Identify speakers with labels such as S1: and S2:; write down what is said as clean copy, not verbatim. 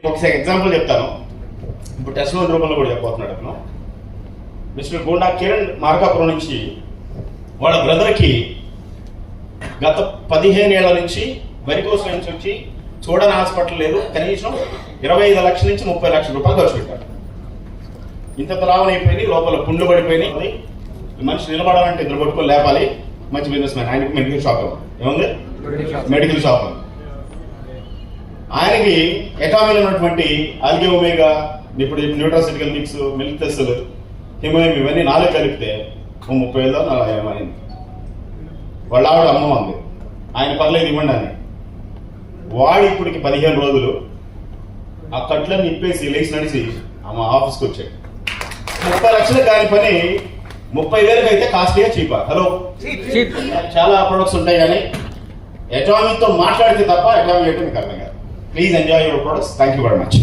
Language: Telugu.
S1: ఒకసారి ఎగ్జాంపుల్ చెప్తాను. ఇప్పుడు టెస్ట్ రూపంలో కూడా చెప్పబోతున్నాడు అతను. మిస్టర్ గోండా కిరణ్ మార్కాపురం నుంచి వాళ్ళ బ్రదర్కి గత 15 ఏళ్ల నుంచి వెరికోస్ వెయిన్స్ వచ్చి చూడని హాస్పిటల్ లేదు, కనీసం 25 లక్షల నుంచి 30 లక్షల రూపాయలు ఖర్చు పెట్టారు. ఇంత లావనైపోయింది, లోపల పుండ్లు పడిపోయినాయి. మనిషి నిలబడాలంటే ఇద్దరు పట్టుకొని లేపాలి. మంచి బిజినెస్ మ్యాన్, ఆయనకి మెడికల్ షాప్ ఏముంది, మెడికల్ షాప్. ఆయనకి ఎటామిల్ ఉన్నటువంటి ఆల్గే ఒమేగా, ఇప్పుడు న్యూట్రాసిటికల్ మిక్స్, మిల్క్ తెస్సులు, హిమోయం ఇవన్నీ 4 కలిపితే 30 ఏళ్ళలో 40 ఏమైంది. వాళ్ళ ఆవిడ అమ్మ ఉంది, ఆయన పర్లేదు ఇవ్వండి అని. వాడు ఇప్పటికి 15 రోజులు ఆ కట్లను నిప్పేసి లేచి నడిచి ఆమె ఆఫీస్కి వచ్చాడు. 30 లక్షలు కాని పని 30,000 అయితే కాస్ట్లీగా చీపా. హలో, చాలా ప్రొడక్ట్స్ ఉంటాయి కానీ ఎటామిక్తో మాట్లాడితే తప్ప ఎటామిక్ అంటే మీకు అర్థం కాదు. Please enjoy your products. Thank you very much.